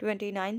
29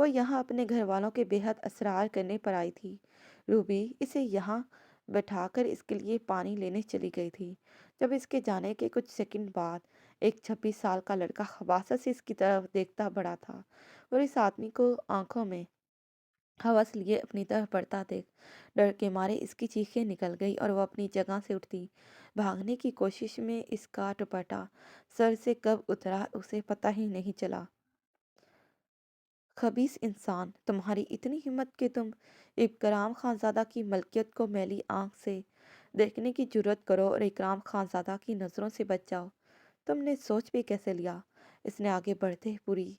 وہ یہاں اپنے گھر والوں کے بے حد اسرار کرنے پر آئی تھی۔ روبی اسے یہاں بٹھا کر اس کے لیے پانی لینے چلی گئی تھی، جب اس کے جانے کے کچھ سیکنڈ بعد ایک 26 سال کا لڑکا خباثت سے اس کی طرف دیکھتا بڑا تھا، اور اس آدمی کو آنکھوں میں ہوس لیے اپنی طرف بڑھتا دیکھ ڈر کے مارے اس کی چیخیں نکل گئی اور وہ اپنی جگہ سے اٹھتی بھاگنے کی کوشش میں اس کا دوپٹہ سر سے کب اترا اسے پتہ ہی نہیں چلا۔ خبیث انسان، تمہاری اتنی ہمت کہ تم اکرام خانزادہ کی ملکیت کو میلی آنکھ سے دیکھنے کی جرت کرو اور اکرام خانزادہ کی نظروں سے بچ جاؤ۔ تم نے سوچ بھی کیسے لیا؟ اس نے آگے بڑھتے پوری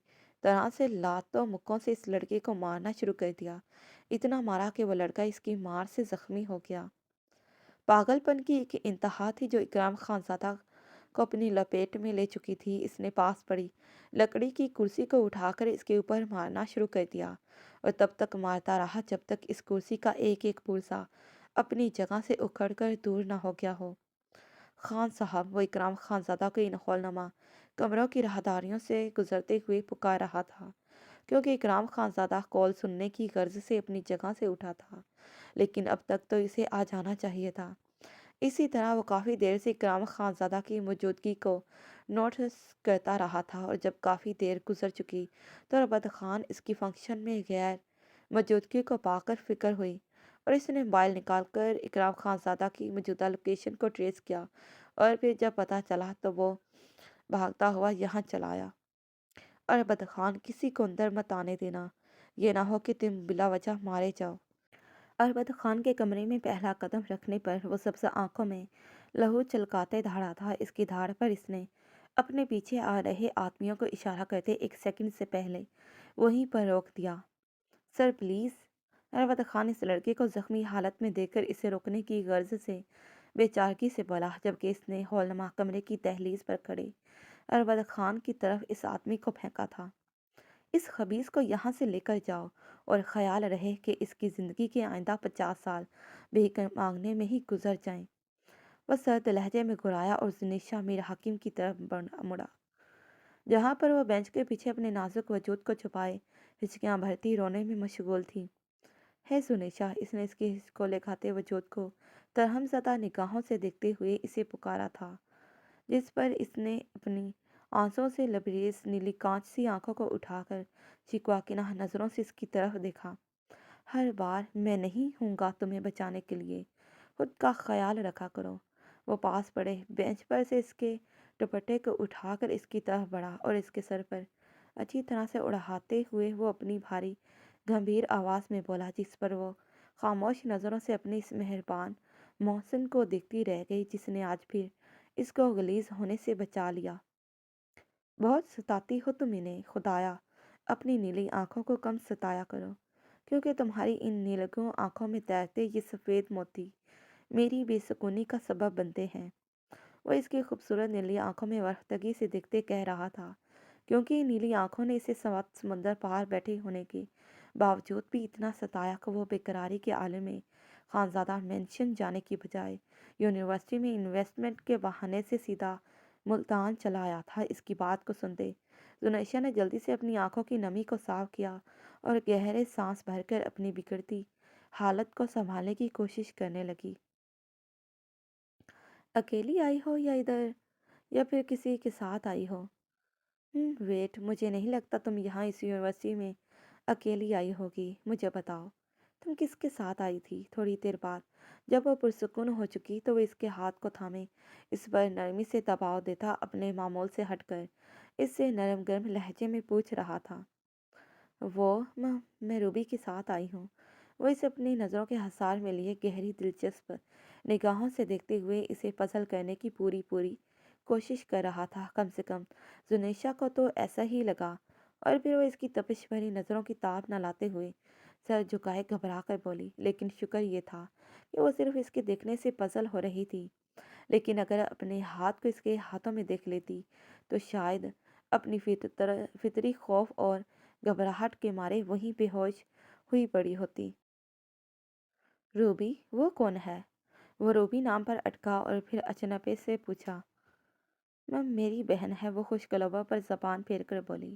طرح سے لاتوں مکوں سے اس لڑکے کو مارنا شروع کر دیا، اتنا مارا کہ وہ لڑکا اس کی مار سے زخمی ہو گیا۔ پاگل پن کی ایک انتہا تھی جو اکرام خانزادہ کو اپنی لپیٹ میں لے چکی تھی۔ اس نے پاس پڑی لکڑی کی کرسی کو اٹھا کر اس کے اوپر مارنا شروع کر دیا، اور تب تک مارتا رہا جب تک اس کرسی کا ایک ایک پرزہ اپنی جگہ سے اکھڑ کر دور نہ ہو گیا ہو۔ خان صاحب، وہ اکرام خانزادہ کو ان ہولنما کمروں کی راہداریوں سے گزرتے ہوئے پکار رہا تھا، کیونکہ اکرام خانزادہ کال سننے کی غرض سے اپنی جگہ سے اٹھا تھا، لیکن اب تک تو اسے آ جانا چاہیے تھا۔ اسی طرح وہ کافی دیر سے اکرام خانزادہ کی موجودگی کو نوٹس کرتا رہا تھا، اور جب کافی دیر گزر چکی تو ربد خان اس کی فنکشن میں غیر موجودگی کو پا کر فکر ہوئی، اور اس نے موبائل نکال کر اکرام خانزادہ کی موجودہ لوکیشن کو ٹریس کیا، اور پھر جب پتہ چلا تو وہ بھاگتا ہوا یہاں چلا آیا۔ اور ربد خان، کسی کو اندر مت آنے دینا، یہ نہ ہو کہ تم بلا وجہ مارے جاؤ۔ اربد خان کے کمرے میں پہلا قدم رکھنے پر وہ سبز آنکھوں میں لہو چلکاتے دھاڑا تھا۔ اس کی دھاڑ پر اس نے اپنے پیچھے آ رہے آدمیوں کو اشارہ کرتے ایک سیکنڈ سے پہلے وہیں پر روک دیا۔ Sir please! اربد خان اس لڑکے کو زخمی حالت میں دیکھ کر اسے روکنے کی غرض سے بے چارگی سے بولا، جبکہ اس نے ہولنما کمرے کی دہلیز پر کھڑے اربد خان کی طرف اس آدمی کو پھینکا تھا۔ اس خبیث کو یہاں سے لے کر جاؤ، اور خیال رہے کہ اس کی زندگی کے آئندہ 50 سال بھیک مانگنے میں ہی گزر جائیں۔ وہ سرد لہجے میں گرایا اور زنیشا میر حکیم کی طرف مڑا، جہاں پر وہ بینچ کے پیچھے اپنے نازک وجود کو چھپائے ہچکیاں بھرتی رونے میں مشغول تھی۔ ہے زنیشا! اس نے اس کی ہچکولے کھاتے وجود کو ترہم زدہ نگاہوں سے دیکھتے ہوئے اسے پکارا تھا، جس پر اس نے اپنی آنسوں سے لبریز نیلی کانچ سی آنکھوں کو اٹھا کر شکواکنہ نظروں سے اس کی طرف دیکھا۔ ہر بار میں نہیں ہوں گا تمہیں بچانے کے لیے، خود کا خیال رکھا کرو۔ وہ پاس پڑے بینچ پر سے اس کے دوپٹے کو اٹھا کر اس کی طرف بڑھا اور اس کے سر پر اچھی طرح سے اڑاتے ہوئے وہ اپنی بھاری گمبھیر آواز میں بولا، جس پر وہ خاموش نظروں سے اپنے اس مہربان محسن کو دیکھتی رہ گئی جس نے آج پھر اس کو غلیظ ہونے سے بچا لیا۔ بہت ستاتی ہو تم انہیں، خدایا اپنی نیلی آنکھوں کو کم ستایا کرو، کیونکہ تمہاری ان نیلگوں آنکھوں میں تیرتے یہ سفید موتی میری بے سکونی کا سبب بنتے ہیں۔ وہ اس کی خوبصورت نیلی آنکھوں میں ورفتگی سے دیکھتے کہہ رہا تھا، کیونکہ ان نیلی آنکھوں نے اسے سوات سمندر پار بیٹھے ہونے کے باوجود بھی اتنا ستایا کہ وہ بے قراری کے عالم میں خانزادہ مینشن جانے کی بجائے یونیورسٹی میں انویسٹمنٹ کے بہانے سے سیدھا ملتان چلا آیا تھا۔ اس کی بات کو سنتے زنیشا نے جلدی سے اپنی آنکھوں کی نمی کو صاف کیا اور گہرے سانس بھر کر اپنی بگڑتی حالت کو سنبھالنے کی کوشش کرنے لگی۔ اکیلی آئی ہو یا پھر کسی کے ساتھ آئی ہو؟ ویٹ، مجھے نہیں لگتا تم یہاں اس یونیورسٹی میں اکیلی آئی ہوگی۔ مجھے بتاؤ، تم کس کے ساتھ آئی تھی؟ تھوڑی دیر بعد جب وہ پرسکون ہو چکی تو وہ اس کے ہاتھ کو تھامے اس پر نرمی سے دباؤ دیتا اپنے معمول سے ہٹ کر اس سے نرم گرم لہجے میں پوچھ رہا تھا۔ میں روبی کے ساتھ آئی ہوں۔ وہ اسے اپنی نظروں کے حصار میں لیے گہری دلچسپ نگاہوں سے دیکھتے ہوئے اسے پزل کرنے کی پوری کوشش کر رہا تھا۔ کم سے کم زنیشا کو تو ایسا ہی لگا، اور پھر وہ اس کی تپش بھری نظروں کی تاب نہ لاتے ہوئے سر جھکائے گھبرا کر بولی، لیکن شکر یہ تھا کہ وہ صرف اس کے دیکھنے سے پزل ہو رہی تھی، لیکن اگر اپنے ہاتھ کو اس کے ہاتھوں میں دیکھ لیتی تو شاید اپنی فطری خوف اور گھبراہٹ کے مارے وہیں بے ہوش ہوئی پڑی ہوتی۔ روبی؟ وہ کون ہے؟ وہ روبی نام پر اٹکا اور پھر اچنبے سے پوچھا۔ میری بہن ہے، وہ خوش گلوبوں پر زبان پھیر کر بولی۔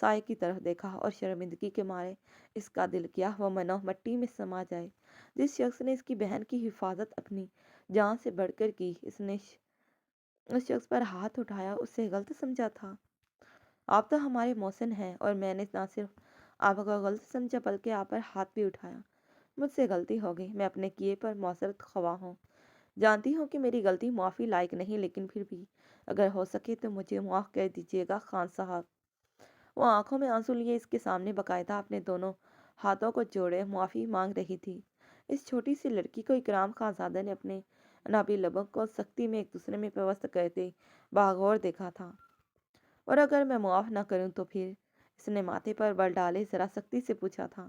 سائے کی طرف دیکھا اور شرمندگی کے مارے اس کا دل کیا وہ منو مٹی میں سما جائے۔ جس شخص نے اس کی بہن کی حفاظت اپنی جان سے بڑھ کر کی، اس شخص پر ہاتھ اٹھایا اسے غلط سمجھا تھا۔ آپ تو ہمارے محسن ہیں اور میں نے نہ صرف آپ کو غلط سمجھا بلکہ آپ پر ہاتھ بھی اٹھایا۔ مجھ سے غلطی ہو گئی، میں اپنے کیے پر معذرت خواہ ہوں۔ جانتی ہوں کہ میری غلطی معافی لائق نہیں، لیکن پھر بھی اگر ہو سکے تو مجھے معاف کر دیجیے گا خان صاحب۔ وہ آنکھوں میں آنسو لیے اس کے سامنے باقاعدہ اپنے دونوں ہاتھوں کو جوڑے معافی مانگ رہی تھی۔ اس چھوٹی سی لڑکی کو اکرام خانزادہ نے اپنے نابی لبوں کو سختی میں ایک دوسرے میں پیوست کرتے باغور دیکھا تھا۔ اور اگر میں معاف نہ کروں تو پھر؟ اس نے ماتھے پر بل ڈالے ذرا سختی سے پوچھا تھا۔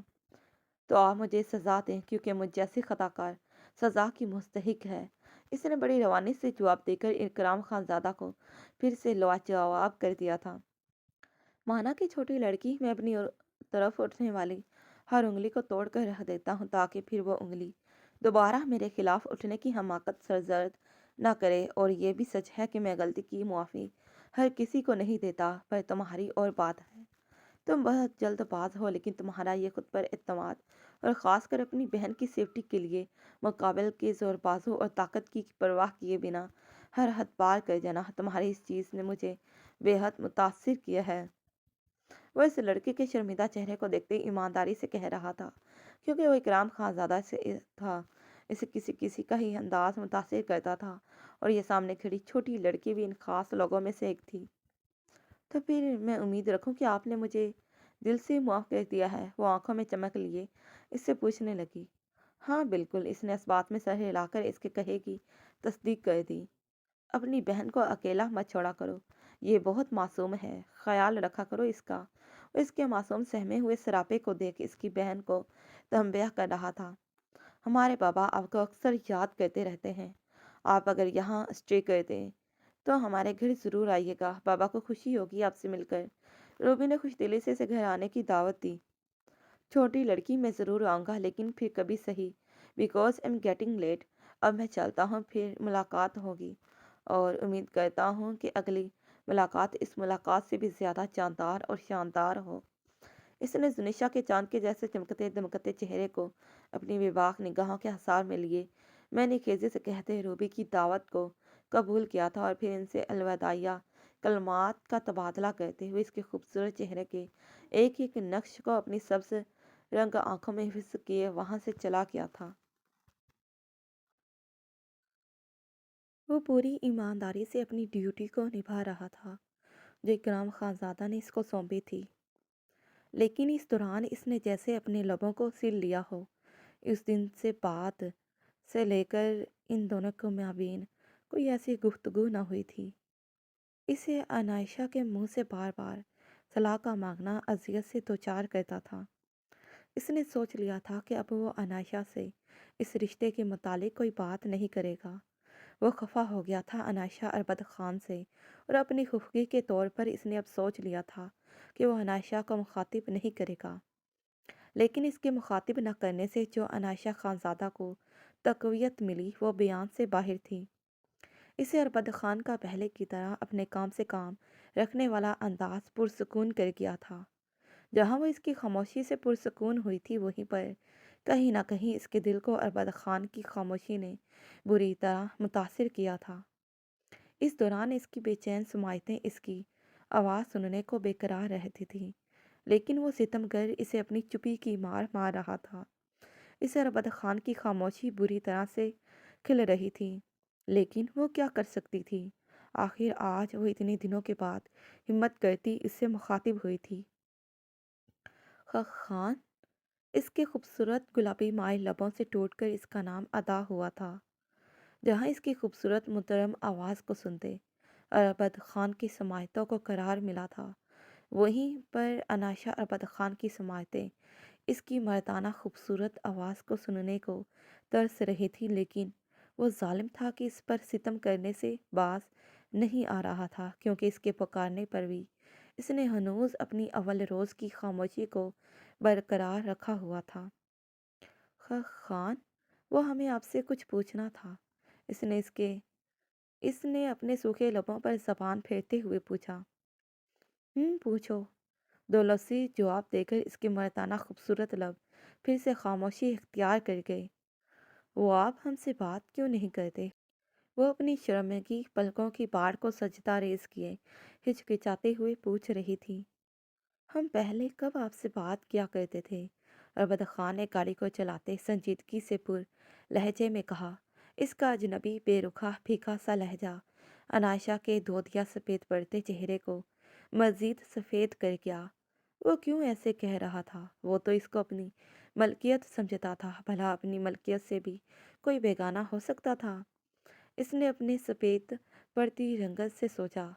تو آپ مجھے سزا دیں کیونکہ مجھ جیسی خطا کار سزا کی مستحق ہے۔ اس نے بڑی روانی سے جواب دے کر اکرام خانزادہ کو پھر سے لاجواب کر دیا تھا۔ مانا کہ چھوٹی لڑکی، میں اپنی طرف اٹھنے والی ہر انگلی کو توڑ کر رکھ دیتا ہوں تاکہ پھر وہ انگلی دوبارہ میرے خلاف اٹھنے کی حماقت سرزد نہ کرے۔ اور یہ بھی سچ ہے کہ میں غلطی کی معافی ہر کسی کو نہیں دیتا، پر تمہاری اور بات ہے۔ تم بہت جلد باز ہو، لیکن تمہارا یہ خود پر اعتماد اور خاص کر اپنی بہن کی سیفٹی کے لیے مقابل کے زور بازو اور طاقت کی پرواہ کیے بنا ہر حد پار کر جانا، تمہاری اس چیز نے مجھے بے حد متاثر کیا ہے۔ وہ اس لڑکے کے شرمندہ چہرے کو دیکھتے ایمانداری سے کہہ رہا تھا، کیونکہ وہ اکرام خانزادہ سے تھا۔ اسے کسی کا ہی انداز متاثر کرتا تھا، اور یہ سامنے کھڑی چھوٹی لڑکی بھی ان خاص لوگوں میں سے ایک تھی۔ تو پھر میں امید رکھوں کہ آپ نے مجھے دل سے معاف کر دیا ہے؟ وہ آنکھوں میں چمک لیے اس سے پوچھنے لگی۔ ہاں بالکل، اس نے اس بات میں سر ہلا کر اس کے کہے کی تصدیق کر دی۔ اپنی بہن کو اکیلا مت چھوڑا کرو، یہ بہت معصوم ہے، خیال رکھا کرو اس کا۔ وہ اس کے معصوم سہمے ہوئے سراپے کو دیکھ اس کی بہن کو تنبیہ کر رہا تھا۔ ہمارے بابا آپ کو اکثر یاد کرتے رہتے ہیں، آپ اگر یہاں اسٹے کر دیں تو ہمارے گھر ضرور آئیے گا، بابا کو خوشی ہوگی آپ سے مل کر۔ روبی نے خوش دلی سے اسے گھر آنے کی دعوت دی۔ چھوٹی لڑکی، میں ضرور آؤں گا، لیکن پھر کبھی صحیح، بیکاز ایم گیٹنگ لیٹ۔ اب میں چلتا ہوں، پھر ملاقات ہوگی، اور امید کرتا ہوں کہ اگلی ملاقات اس ملاقات سے بھی زیادہ جاندار اور شاندار ہو۔ اس نے زنیشا کے چاند کے جیسے چمکتے دمکتے چہرے کو اپنی بےباک نگاہوں کے حصار میں لیے میں نے خیزے سے کہتے روبی کی دعوت کو قبول کیا تھا، اور پھر ان سے الوداعیہ کلمات کا تبادلہ کرتے ہوئے اس کے خوبصورت چہرے کے ایک ایک نقش کو اپنی سبز رنگ آنکھوں میں حفظ کیے وہاں سے چلا گیا تھا۔ وہ پوری ایمانداری سے اپنی ڈیوٹی کو نبھا رہا تھا جو اکرام خانزادہ نے اس کو سونپی تھی، لیکن اس دوران اس نے جیسے اپنے لبوں کو سل لیا ہو۔ اس دن سے بعد سے لے کر ان دونوں کے مابین کوئی ایسی گفتگو نہ ہوئی تھی۔ اسے عنائشہ کے منہ سے بار بار صلاح کا مانگنا اذیت سے دوچار کرتا تھا۔ اس نے سوچ لیا تھا کہ اب وہ عنائشہ سے اس رشتے کے متعلق کوئی بات نہیں کرے گا۔ وہ خفا ہو گیا تھا عنائشہ اربد خان سے، اور اپنی خفگی کے طور پر اس نے اب سوچ لیا تھا کہ وہ عنائشہ کو مخاطب نہیں کرے گا۔ لیکن اس کے مخاطب نہ کرنے سے جو عنائشہ خانزادہ کو تقویت ملی وہ بیان سے باہر تھی۔ اسے اربد خان کا پہلے کی طرح اپنے کام سے کام رکھنے والا انداز پرسکون کر گیا تھا۔ جہاں وہ اس کی خاموشی سے پرسکون ہوئی تھی، وہیں پر کہیں نہ کہیں اس کے دل کو اربد خان کی خاموشی نے بری طرح متاثر کیا تھا۔ اس دوران اس کی بے چین سماعتیں اس کی آواز سننے کو بے قرار رہتی تھیں، لیکن وہ ستم گر اسے اپنی چپی کی مار مار رہا تھا۔ اسے اربد خان کی خاموشی بری طرح سے کھل رہی تھی، لیکن وہ کیا کر سکتی تھی؟ آخر آج وہ اتنے دنوں کے بعد ہمت کرتی اس سے مخاطب ہوئی تھی۔ خان، اس کے خوبصورت گلابی مائل لبوں سے ٹوٹ کر اس کا نام ادا ہوا تھا۔ جہاں اس کی خوبصورت محترم آواز کو سنتے اربد خان کی سماعتوں کو قرار ملا تھا، وہیں پر عنائشہ اربد خان کی سماعتیں اس کی مردانہ خوبصورت آواز کو سننے کو ترس رہی تھی، لیکن وہ ظالم تھا کہ اس پر ستم کرنے سے باز نہیں آ رہا تھا، کیونکہ اس کے پکارنے پر بھی اس نے ہنوز اپنی اول روز کی خاموشی کو برقرار رکھا ہوا تھا۔ خان، وہ ہمیں آپ سے کچھ پوچھنا تھا، اس نے اپنے سوکھے لبوں پر زبان پھیرتے ہوئے پوچھا۔ پوچھو، دو لفظی جواب دے کر اس کے مردانہ خوبصورت لب پھر سے خاموشی اختیار کر گئے۔ وہ آپ ہم سے بات کیوں نہیں کرتے؟ وہ اپنی شرمندگی پلکوں کی باڑ کو سجدہ ریز کیے ہچکچاتے ہوئے پوچھ رہی تھی۔ ہم پہلے کب آپ سے بات کیا کرتے تھے؟ عربد خان نے گاڑی کو چلاتے سنجیدگی سے پر لہجے میں کہا۔ اس کا اجنبی بے رخا پھیکا سا لہجہ عنائشہ کے دودیا سفید پڑتے چہرے کو مزید سفید کر گیا۔ وہ کیوں ایسے کہہ رہا تھا؟ وہ تو اس کو اپنی ملکیت سمجھتا تھا، بھلا اپنی ملکیت سے بھی کوئی بیگانہ ہو سکتا تھا؟ اس نے اپنے سفید پڑتی رنگت سے سوچا۔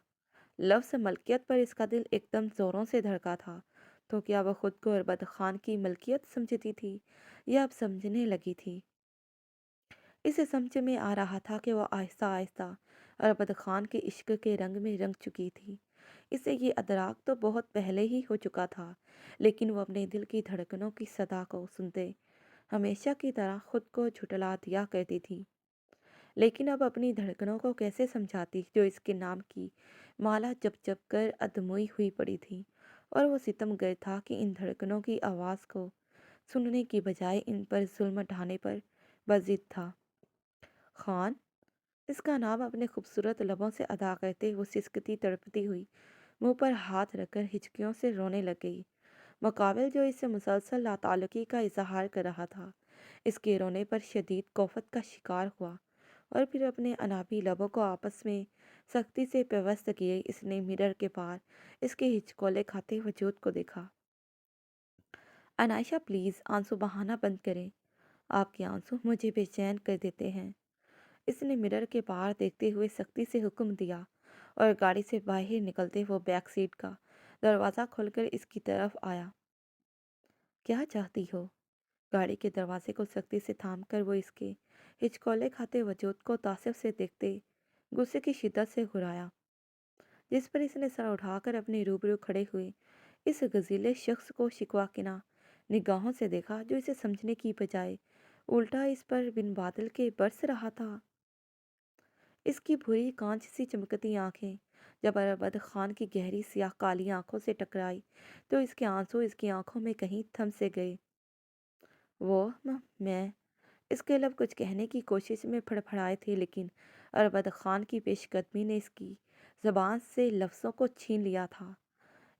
لفظ ملکیت پر اس کا دل ایک دم زوروں سے دھڑکا تھا۔ تو کیا وہ خود کو عربد خان کی ملکیت سمجھتی تھی یا اب سمجھنے لگی تھی؟ اسے سمجھ میں آ رہا تھا کہ وہ آہستہ آہستہ عربد خان کے عشق کے رنگ میں رنگ چکی تھی۔ اسے یہ ادراک تو بہت پہلے ہی ہو چکا تھا، لیکن وہ اپنے دل کی دھڑکنوں کی صدا کو سنتے ہمیشہ کی طرح خود کو جھٹلا دیا کرتی تھی۔ لیکن اب اپنی دھڑکنوں کو کیسے سمجھاتی جو اس کے نام کی مالا جپ جپ کر ادموئی ہوئی پڑی تھی، اور وہ ستم گر تھا کہ ان دھڑکنوں کی آواز کو سننے کی بجائے ان پر ظلم ڈھانے پر بضد تھا۔ خان! اس کا نام اپنے خوبصورت لبوں سے ادا کرتے وہ سسکتی تڑپتی ہوئی منہ پر ہاتھ رکھ کر ہچکیوں سے رونے لگ گئی۔ مقابل جو اس سے مسلسل لاتعلقی کا اظہار کر رہا تھا، اس کے رونے پر شدید کوفت کا شکار ہوا، اور پھر اپنے انابی لبوں کو آپس میں سختی سے پیوست کیے اس نے مرر کے پار اس کے ہچکولے کھاتے وجود کو دیکھا۔ عنائشہ پلیز آنسو بہانا بند کریں، آپ کے آنسو مجھے بے چین کر دیتے ہیں۔ اس نے مرر کے پار دیکھتے ہوئے سختی سے حکم دیا، اور گاڑی سے باہر نکلتے وہ بیک سیٹ کا دروازہ کھول کر اس کی طرف آیا۔ کیا چاہتی ہو؟ گاڑی کے دروازے کو سختی سے تھام کر وہ اس کے ہچکولے کھاتے وجود کو تعصب سے دیکھتے غصے کی شدت سے گھرایا، جس پر اس نے سر اٹھا کر اپنے روبرو کھڑے ہوئے اس غزیلے شخص کو شکوہ کناں نگاہوں سے دیکھا، جو اسے سمجھنے کی بجائے الٹا اس پر بن بادل کے برس رہا تھا۔ اس کی بھوری کانچ سی چمکتی آنکھیں جب عربد خان کی گہری سیاہ کالی آنکھوں سے ٹکرائی تو اس کے آنسو اس کی آنکھوں میں کہیں تھم سے گئے۔ میں اس کے لب کچھ کہنے کی کوشش میں پھڑپھڑائے تھے، لیکن عربد خان کی پیش قدمی نے اس کی زبان سے لفظوں کو چھین لیا تھا۔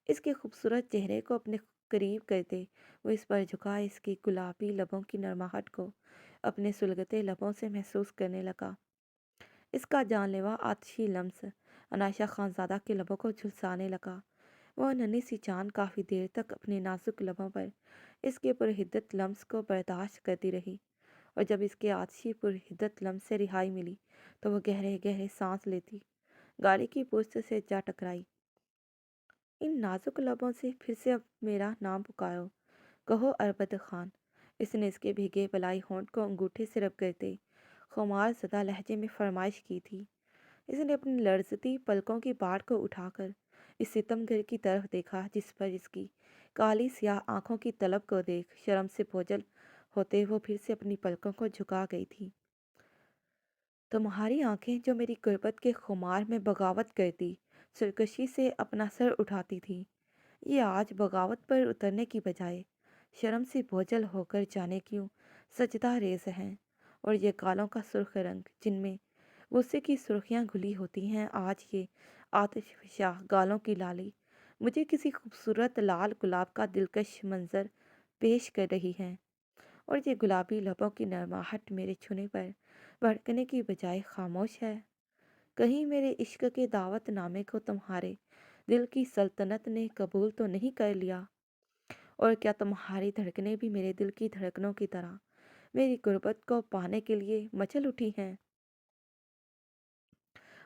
اس کے خوبصورت چہرے کو اپنے قریب کرتے وہ اس پر جھکا اس کی گلابی لبوں کی نرماہٹ کو اپنے سلگتے لبوں سے محسوس کرنے لگا۔ اس کا جان لیوا آتشی لمس عنائشہ خانزادہ کے لبوں کو جھلسانے لگا۔ وہ ننھی سی جان کافی دیر تک اپنے نازک لبوں پر اس کے پرحدت لمس کو برداشت کرتی رہی، اور جب اس کے آتشی پرحدت لمس سے رہائی ملی تو وہ گہرے گہرے سانس لیتی گاڑی کی پشت سے جا ٹکرائی۔ ان نازک لبوں سے پھر سے اب میرا نام پکارو، کہو عربد خان۔ اس نے اس کے بھیگے بلائی ہونٹ کو انگوٹھے سے رب کرتے خمار زدہ لہجے میں فرمائش کی تھی۔ اس نے اپنی لرزتی پلکوں کی باڑ کو اٹھا کر اس ستم گر کی طرف دیکھا، جس پر اس کی کالی سیاہ آنکھوں کی طلب کو دیکھ شرم سے بوجھل ہوتے وہ پھر سے اپنی پلکوں کو جھکا گئی تھی۔ تمہاری آنکھیں جو میری غربت کے خمار میں بغاوت کرتی سرکشی سے اپنا سر اٹھاتی تھی، یہ آج بغاوت پر اترنے کی بجائے شرم سے بوجھل ہو کر جانے کیوں سجدہ ریز ہیں، اور یہ گالوں کا سرخ رنگ جن میں غصے کی سرخیاں گھلی ہوتی ہیں، آج یہ آتش فشاں گالوں کی لالی مجھے کسی خوبصورت لال گلاب کا دلکش منظر پیش کر رہی ہیں، اور یہ گلابی لبوں کی نرماہٹ میرے چھونے پر بھڑکنے کی بجائے خاموش ہے۔ کہیں میرے عشق کے دعوت نامے کو تمہارے دل کی سلطنت نے قبول تو نہیں کر لیا؟ اور کیا تمہاری دھڑکنیں بھی میرے دل کی دھڑکنوں کی طرح میری غربت کو پانے کے لیے مچل اٹھی ہیں؟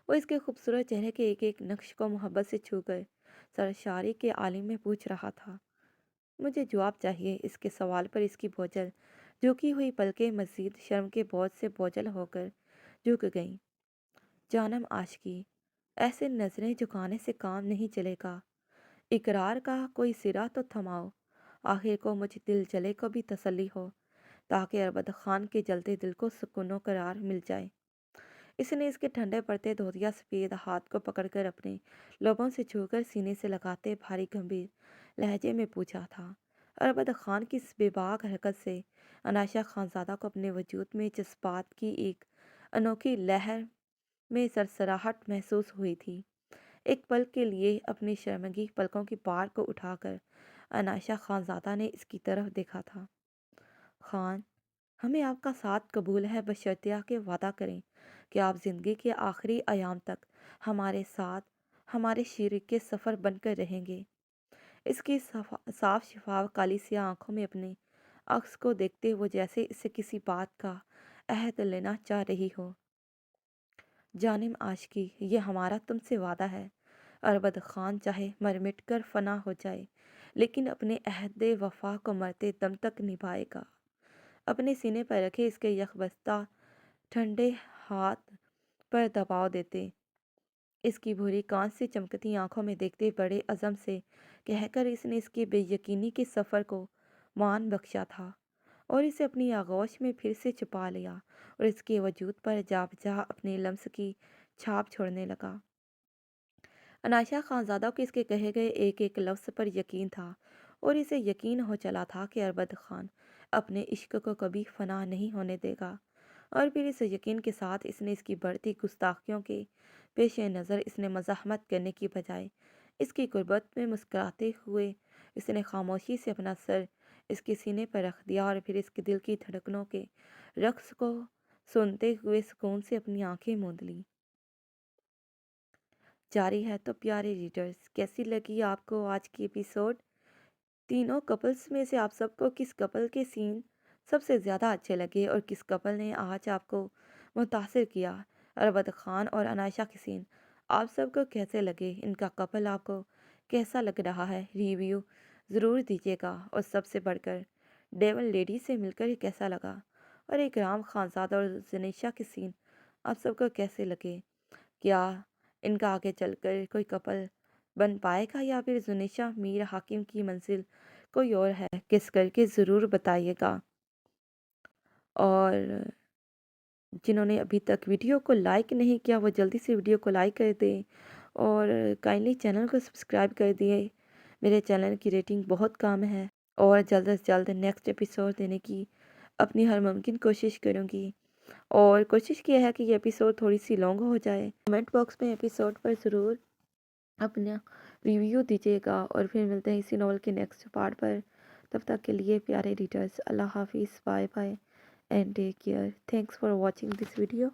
وہ اس کے خوبصورت چہرے کے ایک ایک نقش کو محبت سے چھو کر سرشاری کے عالم میں پوچھ رہا تھا۔ مجھے جواب چاہیے۔ اس کے سوال پر اس کی بوجھل جھکی ہوئی پلکیں مزید شرم کے بوجھ سے بوجھل ہو کر جھک گئیں۔ جانم عاشقی، ایسے نظریں جھکانے سے کام نہیں چلے گا۔ اقرار کا کوئی سرا تو تھماؤ، آخر کو مجھ دل جلے کو بھی تسلی ہو، تاکہ عربد خان کے جلتے دل کو سکون و قرار مل جائے۔ اس نے اس کے ٹھنڈے پڑتے دھوتیا سفید ہاتھ کو پکڑ کر اپنے لبوں سے چھو کر سینے سے لگاتے بھاری گمبھیر لہجے میں پوچھا تھا۔ اربد خان کی اس بے باک حرکت سے عنائشہ خانزادہ کو اپنے وجود میں جذبات کی ایک انوکھی لہر میں سرسراہٹ محسوس ہوئی تھی۔ ایک پل کے لیے اپنی شرمگی پلکوں کی پار کو اٹھا کر عنائشہ خانزادہ نے اس کی طرف دیکھا تھا۔ خان، ہمیں آپ کا ساتھ قبول ہے، بشرطیہ کہ وعدہ کریں کہ آپ زندگی کے آخری ایام تک ہمارے ساتھ ہمارے شریک سفر بن کر رہیں گے۔ اس کی صاف شفاف کالی سیاہ آنکھوں میں اپنے عکس کو دیکھتے وہ جیسے اسے کسی بات کا عہد لینا چاہ رہی ہو۔ جانم عاشقی، یہ ہمارا تم سے وعدہ ہے۔ اربد خان چاہے مر مٹ کر فنا ہو جائے لیکن اپنے عہد وفا کو مرتے دم تک نبھائے گا۔ اپنے سینے پر رکھے اس کے یکبستہ ٹھنڈے ہاتھ پر دباؤ دیتے، اس کی بھوری کانچ سے چمکتی آنکھوں میں دیکھتے بڑے عزم سے کہہ کر اس نے اس کے بے یقینی کے سفر کو مان بخشا تھا اور اسے اپنی آغوش میں پھر سے چھپا لیا اور اس کے وجود پر جا بجا اپنے لمس کی چھاپ چھوڑنے لگا۔ عنائشہ خانزادہ کو اس کے کہے گئے ایک ایک لفظ پر یقین تھا اور اسے یقین ہو چلا تھا کہ اربد خان اپنے عشق کو کبھی فنا نہیں ہونے دے گا۔ اور پھر اس یقین کے ساتھ اس نے اس کی بڑھتی گستاخیوں کے پیش نظر اس نے مزاحمت کرنے کی بجائے اس کی قربت میں مسکراتے ہوئے اس نے خاموشی سے اپنا سر اس کے سینے پر رکھ دیا اور پھر اس کے دل کی دھڑکنوں کے رقص کو سنتے ہوئے سکون سے اپنی آنکھیں موند لیں۔ جاری ہے تو پیارے ریڈرز، کیسی لگی آپ کو آج کی ایپیسوڈ؟ تینوں کپلز میں سے آپ سب کو کس کپل کے سین سب سے زیادہ اچھے لگے اور کس کپل نے آج آپ کو متاثر کیا؟ اربد خان اور عنائشہ کے سین آپ سب کو کیسے لگے؟ ان کا کپل آپ کو کیسا لگ رہا ہے؟ ریویو ضرور دیجیے گا۔ اور سب سے بڑھ کر ڈیول لیڈی سے مل کر کیسا لگا؟ اور اکرام خانزادہ اور زنیشہ کے سین آپ سب کو کیسے لگے؟ کیا ان کا آگے چل کر کوئی کپل بن پائے گا یا پھر زنیشہ میر حاکم کی منزل کوئی اور ہے؟ گیس کر کے ضرور بتائیے گا۔ اور جنہوں نے ابھی تک ویڈیو کو لائک نہیں کیا وہ جلدی سے ویڈیو کو لائک کر دیں اور کائنڈلی چینل کو سبسکرائب کر دیے۔ میرے چینل کی ریٹنگ بہت کم ہے اور جلد از جلد نیکسٹ ایپیسوڈ دینے کی اپنی ہر ممکن کوشش کروں گی، اور کوشش کی ہے کہ یہ ایپیسوڈ تھوڑی سی لانگ ہو جائے۔ کمنٹ باکس میں ایپیسوڈ پر ضرور اپنا ریویو دیجیے گا اور پھر ملتے ہیں اسی ناول کے نیکسٹ پارٹ پر۔ تب تک کے لیے پیارے ریڈرز، اللہ حافظ، bye bye and take care. Thanks for watching this video.